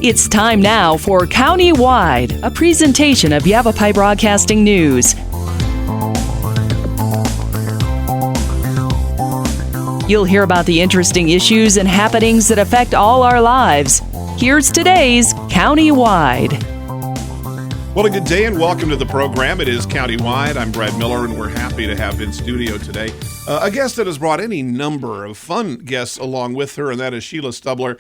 It's time now for County-Wide, a presentation of Yavapai Broadcasting News. You'll hear about the interesting issues and happenings that affect all our lives. Here's today's County-Wide. Well, a good day and welcome to the program. It is County-Wide. I'm Brad Miller, and we're happy to have in studio today a guest that has brought any number of fun guests along with her, and that is Scheuila Stubler,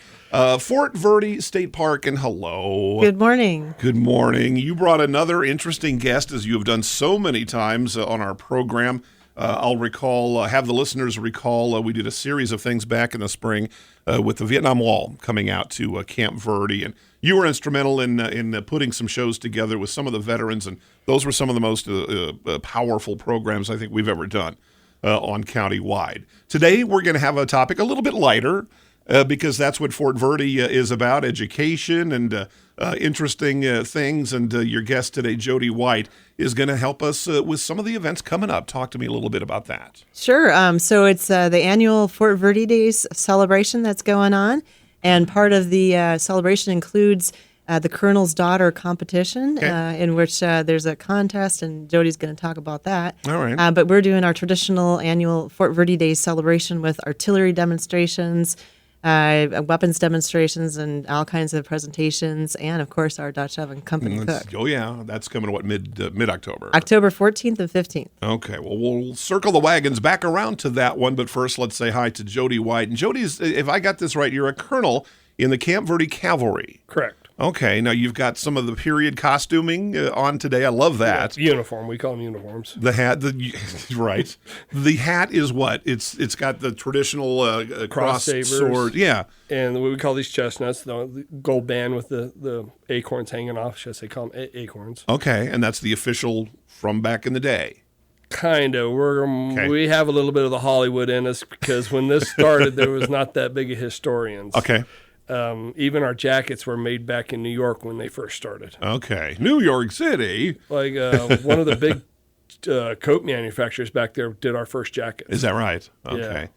Fort Verde State Park. And hello. Good morning. Good morning. You brought another interesting guest, as you have done so many times on our program. I'll recall, have the listeners recall, we did a series of things back in the spring with the Vietnam Wall coming out to Camp Verde, and you were instrumental in putting some shows together with some of the veterans, and those were some of the most powerful programs I think we've ever done on County-Wide. Today we're going to have a topic a little bit lighter because that's what Fort Verde is about, education and interesting things, and your guest today, Jody White, is going to help us with some of the events coming up. Talk to me a little bit about that. Sure. So it's the annual Fort Verde Days celebration that's going on, and part of the celebration includes the Colonel's Daughter competition, in which there's a contest, and Jody's going to talk about that. All right. But we're doing our traditional annual Fort Verde Days celebration with artillery demonstrations, weapons demonstrations, and all kinds of presentations, and of course our Dutch oven company cook. Oh yeah, that's coming mid-October. October 14th and 15th. Okay, well we'll circle the wagons back around to that one, but first let's say hi to Jody White. And Jody's, if I got this right, you're a colonel in the Camp Verde Cavalry. Correct. Okay, now you've got some of the period costuming on today. I love that. Yeah, uniform. We call them uniforms. The hat, right. The hat is what? It's got the traditional cross sabers, sword. Yeah. And what we call these chestnuts, the gold band with the acorns hanging off. Should I say call them acorns? Okay, and that's the official from back in the day. Kind of. We have a little bit of the Hollywood in us because when this started, there was not that big of historians. Okay. Even our jackets were made back in New York when they first started. Okay. New York City. Like one of the big coat manufacturers back there did our first jackets. Is that right? Okay. Yeah.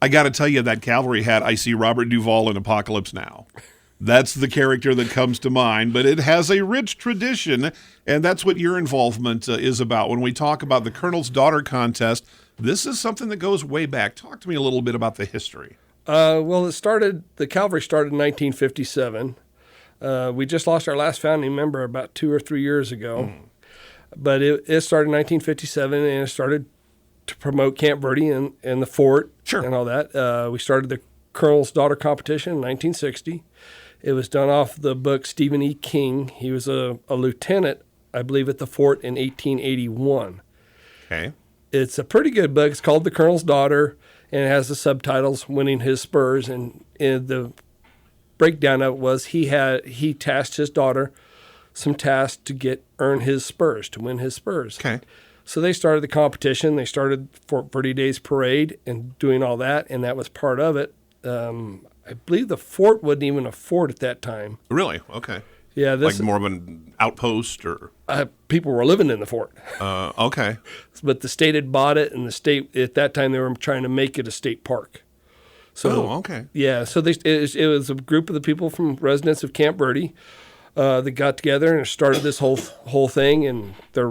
I got to tell you, that cavalry hat, I see Robert Duvall in Apocalypse Now. That's the character that comes to mind, but it has a rich tradition, and that's what your involvement is about. When we talk about the Colonel's Daughter contest, this is something that goes way back. Talk to me a little bit about the history. Well, the cavalry started in 1957. We just lost our last founding member about 2 or 3 years ago. But it started in 1957, and it started to promote Camp Verde and the fort and all that. We started the Colonel's Daughter competition in 1960. It was done off the book Stephen E. King. He was a lieutenant, I believe, at the fort in 1881. Okay. It's a pretty good book. It's called The Colonel's Daughter, and it has the subtitles "Winning His Spurs." And the breakdown of it was he tasked his daughter some tasks to earn his spurs, to win his spurs. Okay. So they started the competition. They started Fort Verde Days Parade and doing all that, and that was part of it. I believe the fort wasn't even a fort at that time. Really? Okay. Yeah, like more of an outpost, or people were living in the fort. Okay. But the state had bought it, and the state at that time they were trying to make it a state park. So, okay. Yeah, so it was a group of the people from residents of Camp Verde that got together and started this whole thing, and they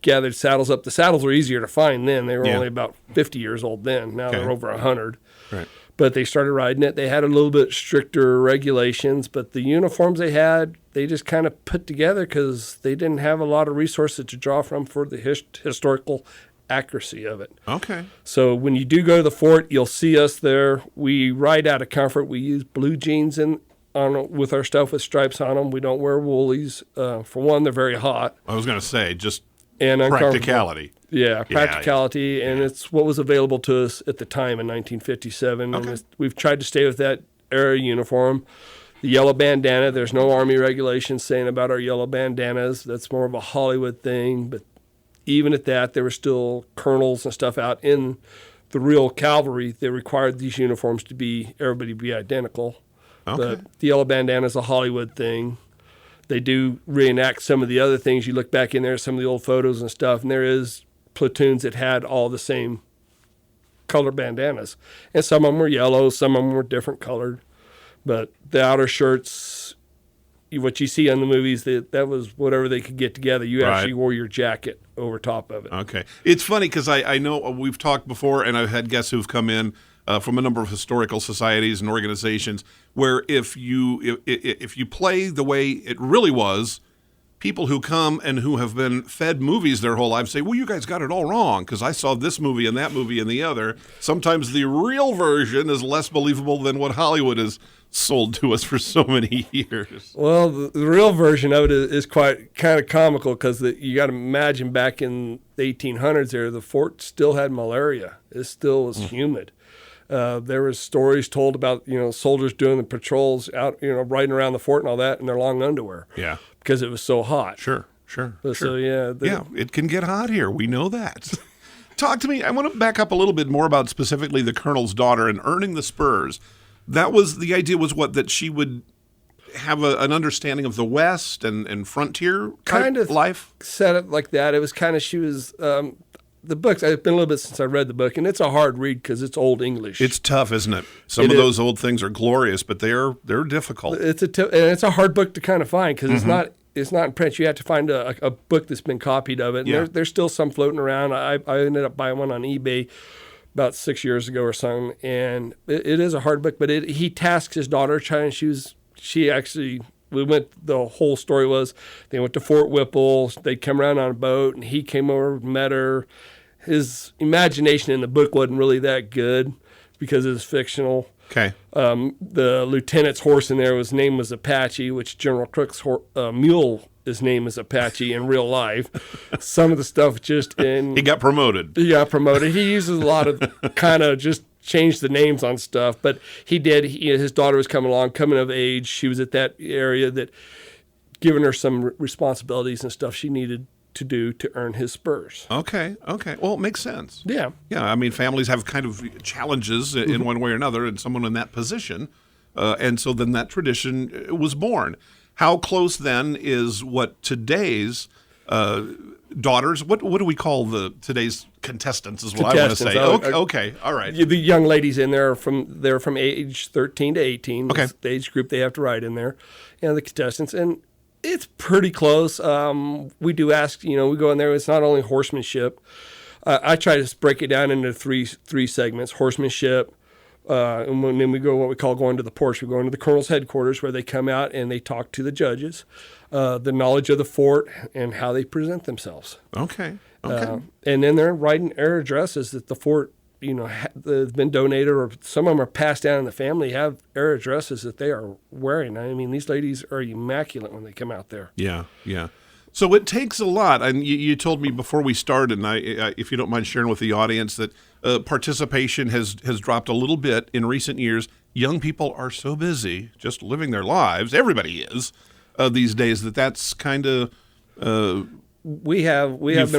gathered saddles up. The saddles were easier to find then. They were only about 50 years old then. Now they're over 100. Right. But they started riding it. They had a little bit stricter regulations, but the uniforms they had, they just kind of put together because they didn't have a lot of resources to draw from for the historical accuracy of it. Okay. So when you do go to the fort, you'll see us there. We ride out of comfort. We use blue jeans with our stuff with stripes on them. We don't wear woolies. For one, they're very hot. I was going to say, just and practicality. Yeah, practicality, and it's what was available to us at the time in 1957. Okay. And we've tried to stay with that era uniform. The yellow bandana, there's no Army regulations saying about our yellow bandanas. That's more of a Hollywood thing. But even at that, there were still colonels and stuff out in the real cavalry that required these uniforms to everybody be identical. Okay. But the yellow bandana is a Hollywood thing. They do reenact some of the other things. You look back in there, some of the old photos and stuff, and there is platoons that had all the same color bandanas. And some of them were yellow, some of them were different colored. But the outer shirts what you see on the movies, that was whatever they could get together. You actually wore your jacket over top of it. Okay. It's funny because I know we've talked before, and I've had guests who've come in from a number of historical societies and organizations where if you play the way it really was, people who come and who have been fed movies their whole lives say, well, you guys got it all wrong because I saw this movie and that movie and the other. Sometimes the real version is less believable than what Hollywood has sold to us for so many years. Well, the real version of it is quite kind of comical because you got to imagine back in the 1800s there, the fort still had malaria. It still was humid. There was stories told about, soldiers doing the patrols out, riding around the fort and all that in their long underwear. Yeah. Because it was so hot. Sure. So, yeah. It can get hot here. We know that. Talk to me. I want to back up a little bit more about specifically the Colonel's daughter and earning the spurs. That was, the idea was what, that she would have an understanding of the West and frontier kind of life? Set it like that. It was kind of, she was... the books, it's been a little bit since I read the book, and it's a hard read because it's Old English. It's tough, isn't it? Some of those old things are glorious, but they're difficult. And it's a hard book to kind of find because it's not in print. You have to find a book that's been copied of it. And there's still some floating around. I ended up buying one on eBay about 6 years ago or something, and it is a hard book. But he tasks his daughter, and the whole story was they went to Fort Whipple. They come around on a boat, and he came over, met her. His imagination in the book wasn't really that good because it was fictional. Okay. The lieutenant's horse in there, his name was Apache, which General Crook's mule, his name is Apache in real life. Some of the stuff just in... He got promoted. He uses a lot of kind of just change the names on stuff, but he did. His daughter was coming of age. She was at that area that given her some responsibilities and stuff she needed to do to earn his spurs. Okay. Well, it makes sense. Yeah. I mean, families have kind of challenges in one way or another, and someone in that position, and so then that tradition was born. How close then is what today's daughters? What do we call today's contestants? Is what I want to say. Okay, all right. The young ladies in there they're from age 13 to 18. Okay, that's the age group they have to ride in there, and the contestants, and it's pretty close. We do ask, we go in there. It's not only horsemanship. I try to break it down into three segments: horsemanship. And then we go what we call going to the porch. We go into the colonel's headquarters where they come out and they talk to the judges, the knowledge of the fort and how they present themselves. Okay. And then they're writing air addresses that the fort, have been donated, or some of them are passed down in the family, have air addresses that they are wearing. I mean, these ladies are immaculate when they come out there. Yeah. So it takes a lot. And you told me before we started, and I if you don't mind sharing with the audience, that participation has dropped a little bit in recent years. Young people are so busy just living their lives. Everybody is these days that's kind of we have we've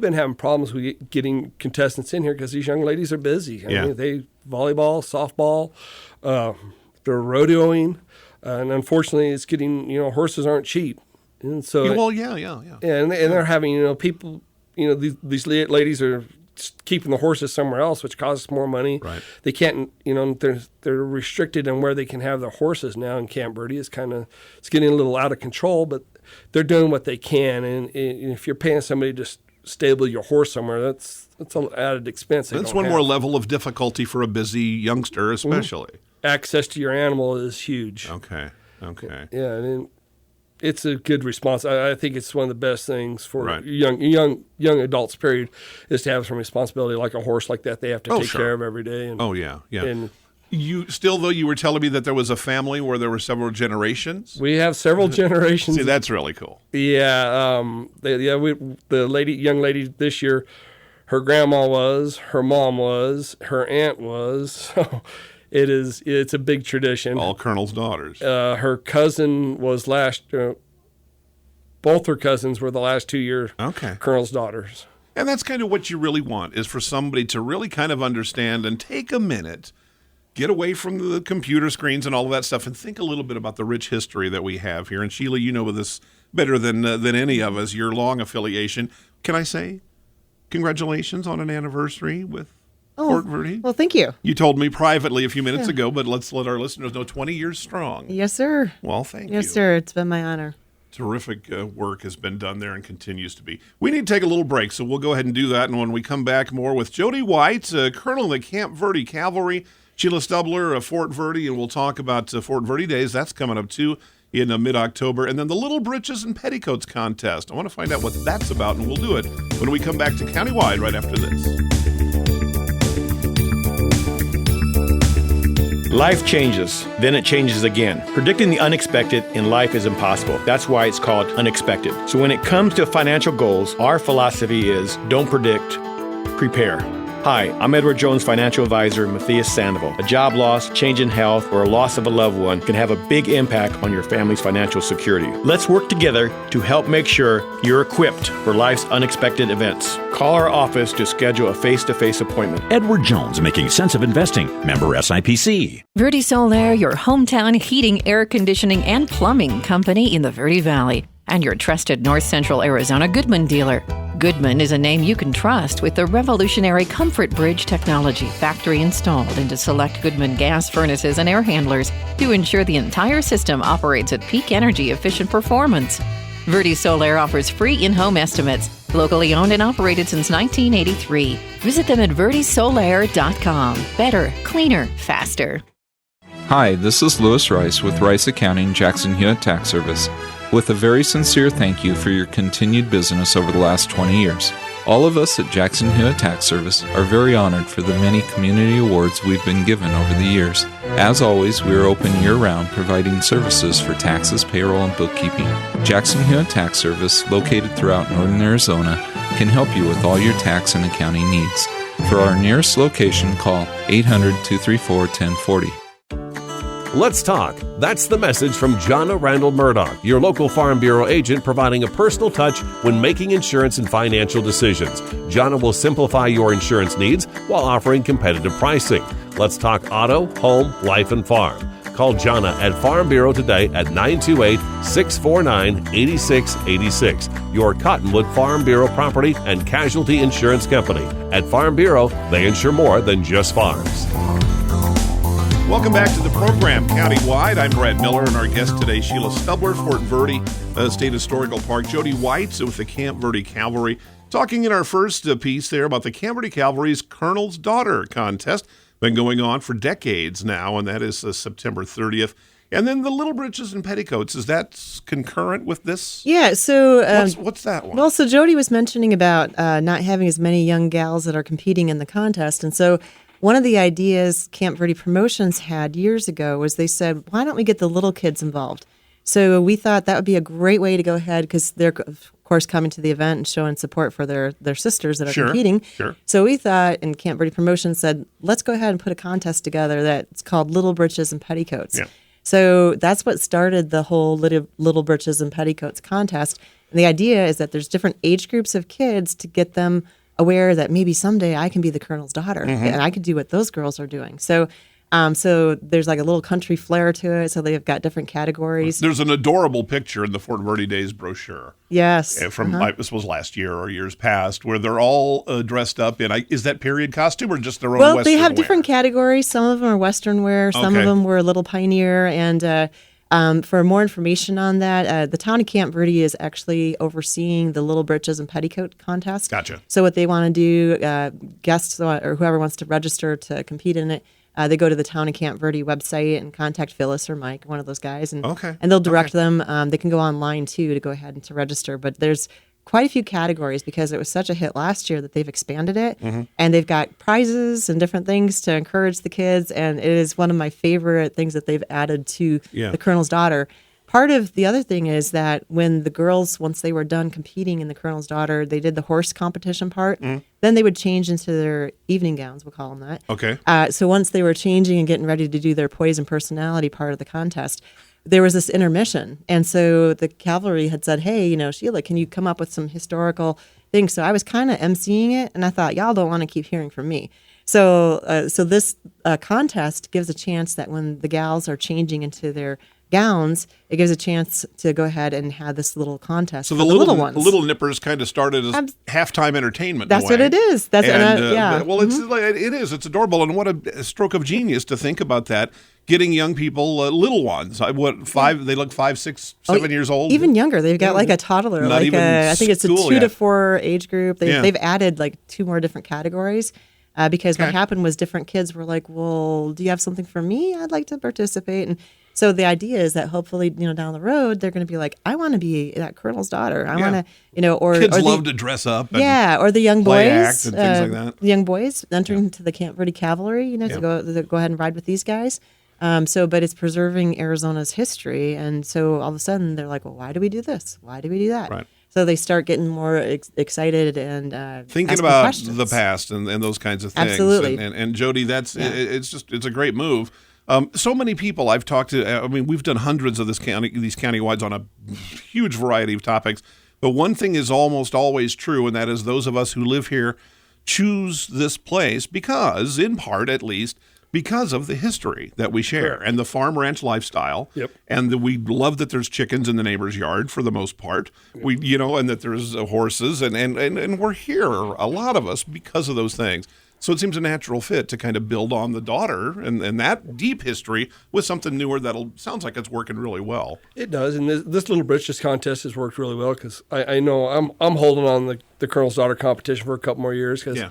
been having problems with getting contestants in here because these young ladies are busy. I mean, they volleyball, softball, they're rodeoing, and unfortunately, it's getting horses aren't cheap. And so, and they're having people, these ladies are keeping the horses somewhere else, which costs more money. Right. They can't, they're restricted on where they can have their horses now in Camp Verde. It's getting a little out of control, but they're doing what they can. And if you're paying somebody to stable your horse somewhere, that's an added expense. That's one more level of difficulty for a busy youngster, especially. Access to your animal is huge. Okay. Yeah, and it's a good response. I think it's one of the best things for young adults, period, is to have some responsibility like a horse like that they have to take care of every day. And, And you were telling me that there was a family where there were several generations? We have several generations. See, that's really cool. Yeah. Young lady this year, her grandma was, her mom was, her aunt was. So it's a big tradition. All Colonel's daughters. Her cousin was both her cousins were the last 2 year Colonel's daughters. And that's kind of what you really want, is for somebody to really kind of understand and take a minute, get away from the computer screens and all of that stuff, and think a little bit about the rich history that we have here. And Scheuila, you know this better than any of us, your long affiliation. Can I say congratulations on an anniversary with Fort Verde. Well, thank you. You told me privately a few minutes ago, but let's let our listeners know 20 years strong. Yes, sir. Well, thank you. Yes, sir. It's been my honor. Terrific work has been done there and continues to be. We need to take a little break, so we'll go ahead and do that. And when we come back, more with Jody White, Colonel of the Camp Verde Cavalry, Scheuila Stubler of Fort Verde, and we'll talk about Fort Verde Days. That's coming up, too, in mid-October. And then the Little Breeches and Petticoats contest. I want to find out what that's about, and we'll do it when we come back to Countywide right after this. Life changes, then it changes again. Predicting the unexpected in life is impossible. That's why it's called unexpected. So when it comes to financial goals, our philosophy is don't predict, prepare. Hi, I'm Edward Jones financial advisor Matthias Sandoval. A job loss, change in health, or a loss of a loved one can have a big impact on your family's financial security. Let's work together to help make sure you're equipped for life's unexpected events. Call our office to schedule a face-to-face appointment. Edward Jones, making sense of investing. Member SIPC. Verde Solaire, your hometown heating, air conditioning, and plumbing company in the Verde Valley, and your trusted North Central Arizona Goodman dealer. Goodman is a name you can trust with the revolutionary Comfort Bridge technology factory installed into select Goodman gas furnaces and air handlers to ensure the entire system operates at peak energy efficient performance. Verde Solaire offers free in-home estimates, locally owned and operated since 1983. Visit them at verdesolaire.com. Better, cleaner, faster. Hi, this is Lewis Rice with Rice Accounting, Jackson Hewitt Tax Service, with a very sincere thank you for your continued business over the last 20 years. All of us at Jackson Hewitt Tax Service are very honored for the many community awards we've been given over the years. As always, we are open year-round, providing services for taxes, payroll, and bookkeeping. Jackson Hewitt Tax Service, located throughout northern Arizona, can help you with all your tax and accounting needs. For our nearest location, call 800-234-1040. Let's talk. That's the message from Jonna Randall Murdoch, your local Farm Bureau agent, providing a personal touch when making insurance and financial decisions. Jonna will simplify your insurance needs while offering competitive pricing. Let's talk auto, home, life, and farm. Call Jonna at Farm Bureau today at 928-649-8686. Your Cottonwood Farm Bureau property and casualty insurance company. At Farm Bureau, they insure more than just farms. Welcome back to the program, Countywide. I'm Brad Miller, and our guest today, Scheuila Stubler, Fort Verde State Historical Park, Jody White with the Camp Verde Cavalry, talking in our first piece there about the Camp Verde Cavalry's Colonel's Daughter contest. Been going on for decades now, and that is September 30th. And then the Little Breeches and Petticoats, is that concurrent with this? Yeah, so... what's that one? Well, so Jody was mentioning about not having as many young gals that are competing in the contest, and so... One of the ideas Camp Verde Promotions had years ago was they said, why don't we get the little kids involved? So we thought that would be a great way to go ahead because they're, of course, coming to the event and showing support for their sisters that are competing. Sure. So we thought, and Camp Verde Promotions said, let's go ahead and put a contest together that's called Little Breeches and Petticoats. Yeah. So that's what started the whole Little Breeches and Petticoats contest. And the idea is that there's different age groups of kids to get them aware that maybe someday I can be the colonel's daughter and I could do what those girls are doing. So so there's like a little country flair to it. So they've got different categories. There's an adorable picture in the Fort Verde Days brochure. Yes. From this was last year or years past, where they're all dressed up in, is that period costume or just their own Western wear? Well, they have different categories. Some of them are Western wear. Some of them were a little pioneer. And for more information on that, the town of Camp Verde is actually overseeing the Little Breeches and Petticoat contest. Gotcha. So what they want to do, guests or whoever wants to register to compete in it, they go to the town of Camp Verde website and contact Phyllis or Mike, one of those guys, and they'll direct them. They can go online too to go ahead and to register. But there's quite a few categories because it was such a hit last year that they've expanded it, and they've got prizes and different things to encourage the kids, and it is one of my favorite things that they've added to the Colonel's Daughter. Part of the other thing is that when the girls, once they were done competing in the Colonel's Daughter, they did the horse competition part, then they would change into their evening gowns, we'll call them that. Okay. So once they were changing and getting ready to do their poise and personality part of the contest, there was this intermission. And so the cavalry had said, hey, Scheuila, can you come up with some historical things? So I was kind of emceeing it, and I thought, y'all don't want to keep hearing from me. So this contest gives a chance that when the gals are changing into their gowns, it gives a chance to go ahead and have this little contest So for the little ones. The Little Nippers kind of started as halftime entertainment. That's what it is. That's yeah. Well, it is. It's adorable, and what a stroke of genius to think about that. Getting young people, little ones. They look 5, 6, 7 years old. Even younger. They've got like a toddler. Not even I think it's a 2 yet. to 4 age group. They've added like 2 more different categories. Because what happened was different kids were like, well, do you have something for me? I'd like to participate. And so the idea is that hopefully, down the road, they're going to be like, I want to be that colonel's daughter. I want to, or kids or love to dress up. Or the young play boys, act and things like that. The young boys entering into the Camp Verde Cavalry, to go ahead and ride with these guys. But it's preserving Arizona's history. And so all of a sudden they're like, well, why do we do this? Why do we do that? Right. So they start getting more excited and thinking about questions. the past and those kinds of things. Absolutely. And Jody, it's a great move. So many people I've talked to. I mean, we've done hundreds of these county-wides on a huge variety of topics. But one thing is almost always true, and that is those of us who live here choose this place because, in part at least, because of the history that we share and the farm ranch lifestyle. Yep. And we love that there's chickens in the neighbor's yard for the most part. And that there's horses and we're here, a lot of us, because of those things. So it seems a natural fit to kind of build on the daughter and that deep history with something newer sounds like it's working really well. It does, and this Little Britches contest has worked really well because I know I'm holding on the Colonel's Daughter competition for a couple more years because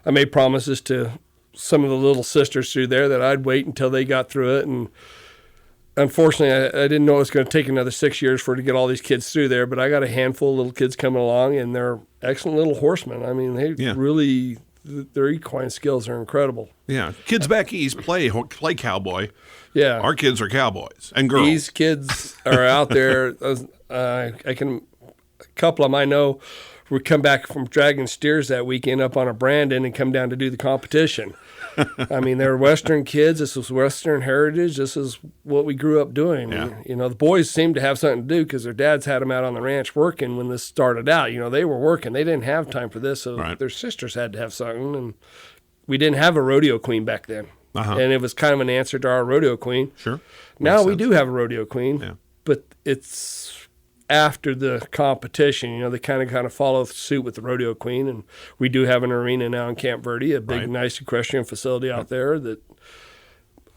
I made promises to some of the little sisters through there that I'd wait until they got through it, and unfortunately I didn't know it was going to take another 6 years for it to get all these kids through there, but I got a handful of little kids coming along, and they're excellent little horsemen. I mean, their equine skills are incredible. Yeah, kids back east play cowboy. Yeah, our kids are cowboys and girls. These kids are out there. A couple of them I know would come back from dragging steers that weekend up on a Brandon and come down to do the competition. I mean, they're Western kids. This was Western heritage. This is what we grew up doing. Yeah. And, the boys seemed to have something to do because their dads had them out on the ranch working when this started out. They were working. They didn't have time for this, so their sisters had to have something. And we didn't have a rodeo queen back then. And it was kind of an answer to our rodeo queen. Sure. Now we do have a rodeo queen, but it's after the competition. They kind of follow suit with the rodeo queen, and we do have an arena now in Camp Verde, a big, nice equestrian facility out there that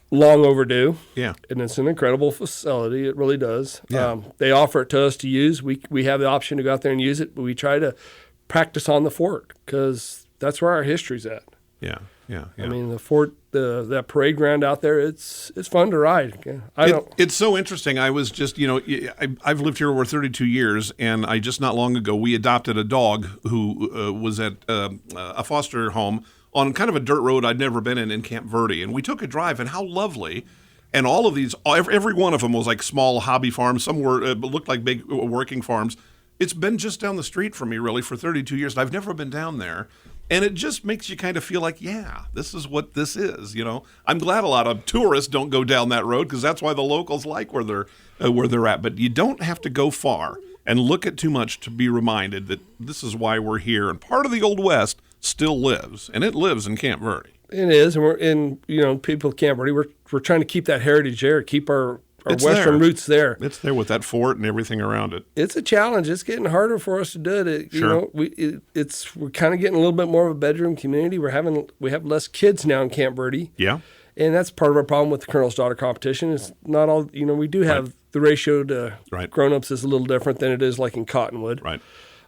long overdue. Yeah, and it's an incredible facility. It really does. Yeah. They offer it to us to use. We have the option to go out there and use it, but we try to practice on the fort because that's where our history's at. Yeah. I mean, the fort, that parade ground out there, it's fun to ride. It's so interesting. I was just, I've lived here over 32 years, and I just not long ago, we adopted a dog who was at a foster home on kind of a dirt road I'd never been in Camp Verde. And we took a drive, and how lovely. And all of these, every one of them was like small hobby farms. Some were looked like big working farms. It's been just down the street from me, really, for 32 years. And I've never been down there. And it just makes you kind of feel like, this is what this is. I'm glad a lot of tourists don't go down that road because that's why the locals like where they're at. But you don't have to go far and look at too much to be reminded that this is why we're here. And part of the Old West still lives, and it lives in Camp Verde. It is, and we're in. People at Camp Verde, we're trying to keep that heritage there, keep our Western roots there. It's there with that fort and everything around it. It's a challenge. It's getting harder for us to do it. Sure. We're kind of getting a little bit more of a bedroom community. We have less kids now in Camp Verde. Yeah. And that's part of our problem with the Colonel's Daughter competition. It's not all, we do have the ratio to grown-ups is a little different than it is like in Cottonwood. Right.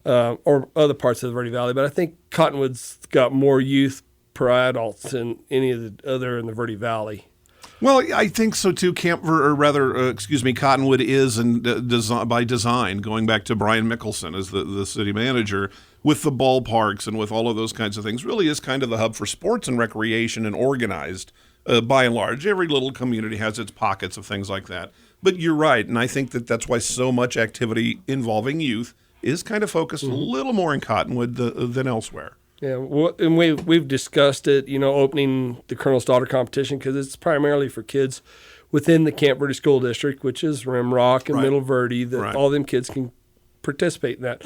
Or other parts of the Verde Valley. But I think Cottonwood's got more youth per adults than any of the other in the Verde Valley. Well, I think so too. Cottonwood is, and by design, going back to Brian Mickelson as the city manager, with the ballparks and with all of those kinds of things, really is kind of the hub for sports and recreation and organized by and large. Every little community has its pockets of things like that. But you're right, and I think that's why so much activity involving youth is kind of focused a little more in Cottonwood than elsewhere. Yeah, and we've discussed it, opening the Colonel's Daughter competition because it's primarily for kids within the Camp Verde School District, which is Rimrock and Middle Verde, that all them kids can participate in that.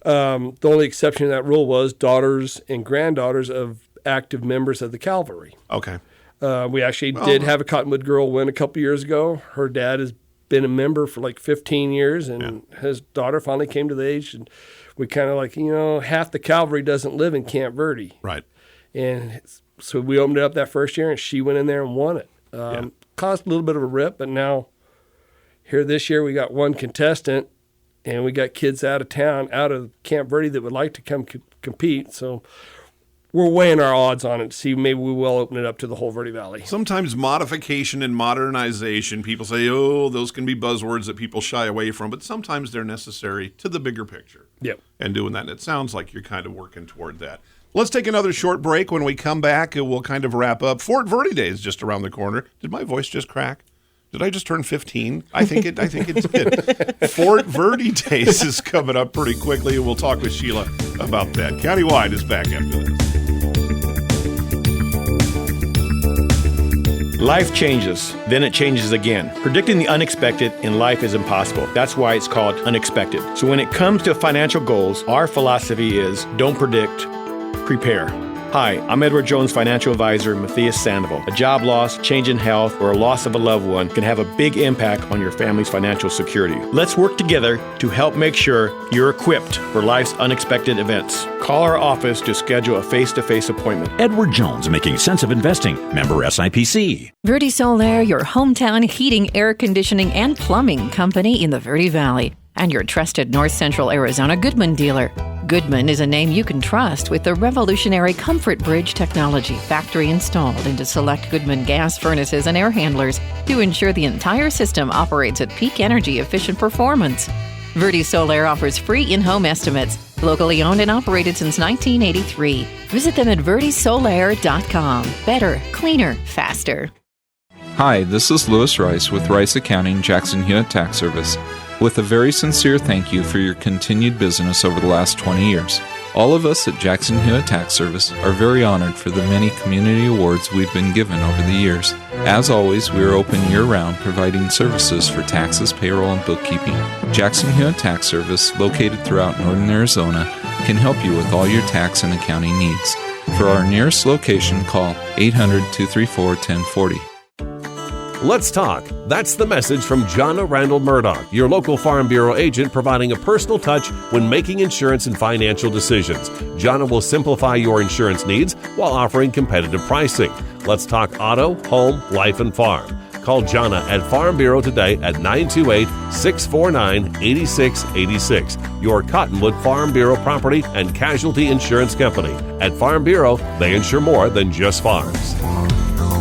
The only exception to that rule was daughters and granddaughters of active members of the cavalry. Okay. We actually did have a Cottonwood girl win a couple years ago. Her dad has been a member for like 15 years, and his daughter finally came to the age, and we kind of like, half the cavalry doesn't live in Camp Verde. Right. And so we opened it up that first year, and she went in there and won it. Caused a little bit of a rip, but now here this year we got one contestant, and we got kids out of town, out of Camp Verde that would like to come compete. So we're weighing our odds on it to see maybe we will open it up to the whole Verde Valley. Sometimes modification and modernization, people say, those can be buzzwords that people shy away from, but sometimes they're necessary to the bigger picture. Yep. And doing that, and it sounds like you're kind of working toward that. Let's take another short break. When we come back, we'll kind of wrap up. Fort Verde Day is just around the corner. Did my voice just crack? Did I just turn 15? I think it did. Fort Verde Days is coming up pretty quickly, and we'll talk with Scheuila about that. Countywide is back after this. Life changes, then it changes again. Predicting the unexpected in life is impossible. That's why it's called unexpected. So when it comes to financial goals, our philosophy is don't predict, prepare. Hi, I'm Edward Jones financial advisor Matthias Sandoval. A job loss, change in health, or a loss of a loved one can have a big impact on your family's financial security. Let's work together to help make sure you're equipped for life's unexpected events. Call our office to schedule a face-to-face appointment. Edward Jones, making sense of investing. Member SIPC. Verde Solaire, your hometown heating, air conditioning, and plumbing company in the Verde Valley, and your trusted North Central Arizona Goodman dealer. Goodman is a name you can trust with the revolutionary Comfort Bridge technology factory installed into select Goodman gas furnaces and air handlers to ensure the entire system operates at peak energy efficient performance. Verde Solaire offers free in-home estimates, locally owned and operated since 1983. Visit them at verdesolaire.com. Better, cleaner, faster. Hi, this is Lewis Rice with Rice Accounting, Jackson Hewitt Tax Service, with a very sincere thank you for your continued business over the last 20 years. All of us at Jackson Hewitt Tax Service are very honored for the many community awards we've been given over the years. As always, we are open year-round, providing services for taxes, payroll, and bookkeeping. Jackson Hewitt Tax Service, located throughout northern Arizona, can help you with all your tax and accounting needs. For our nearest location, call 800-234-1040. Let's talk. That's the message from Jonna Randall Murdoch, your local Farm Bureau agent, providing a personal touch when making insurance and financial decisions. Jonna will simplify your insurance needs while offering competitive pricing. Let's talk auto, home, life, and farm. Call Jonna at Farm Bureau today at 928-649-8686. Your Cottonwood Farm Bureau property and casualty insurance company. At Farm Bureau, they insure more than just farms.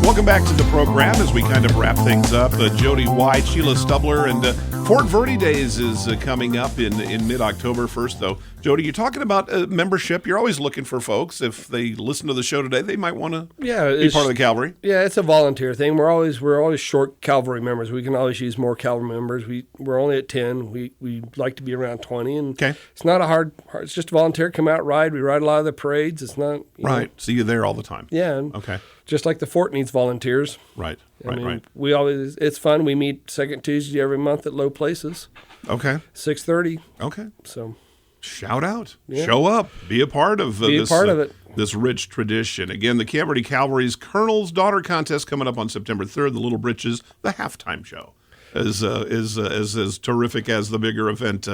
Welcome back to the program as we kind of wrap things up. Jody White, Scheuila Stubler, and Fort Verde Days is coming up in mid-October. First, though, Jody, you're talking about membership. You're always looking for folks. If they listen to the show today, they might want to be part of the cavalry. Yeah, it's a volunteer thing. We're always short cavalry members. We can always use more cavalry members. We're only at 10. We like to be around 20, and it's not a hard. It's just a volunteer. Come out, ride. We ride a lot of the parades. It's not right. So you're there all the time. Yeah. Okay. Just like the fort needs volunteers. Right. Right. We always. It's fun. We meet second Tuesday every month at low places. Okay. 6:30. Okay. So. Shout out. Yeah. Show up. Be a part of it. This rich tradition. Again, the Camp Verde Cavalry's Colonel's Daughter Contest coming up on September 3rd. The Little Britches, the halftime show, is as terrific as the bigger event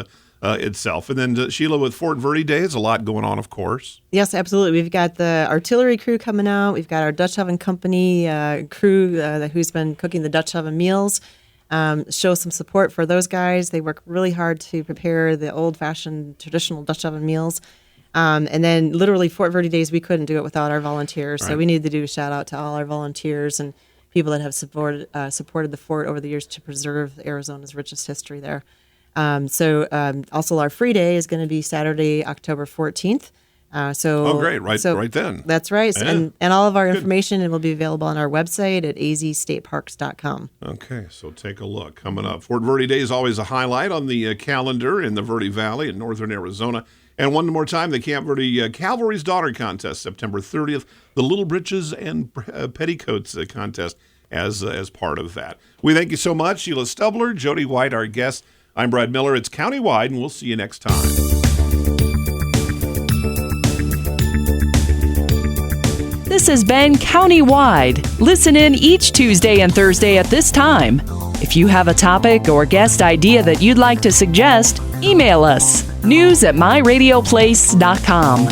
itself. And then Scheuila, with Fort Verde Days, a lot going on, of course. Yes, absolutely. We've got the artillery crew coming out. We've got our Dutch oven company crew who's been cooking the Dutch oven meals. Show some support for those guys. They work really hard to prepare the old-fashioned traditional Dutch oven meals. And then literally Fort Verde Days, we couldn't do it without our volunteers. Right. So we need to do a shout out to all our volunteers and people that have supported the fort over the years to preserve Arizona's richest history there. Also our free day is going to be Saturday, October 14th. Great. Right then. That's right. Yeah. And all of our information will be available on our website at azstateparks.com. Okay, so take a look. Coming up, Fort Verde Day is always a highlight on the calendar in the Verde Valley in northern Arizona. And one more time, the Camp Verde Cavalry's Daughter Contest, September 30th. The Little Britches and Petticoats Contest as part of that. We thank you so much. Scheuila Stubler, Jody White, our guest. I'm Brad Miller. It's Countywide, and we'll see you next time. This has been Countywide. Listen in each Tuesday and Thursday at this time. If you have a topic or guest idea that you'd like to suggest, email us, news@myradioplace.com.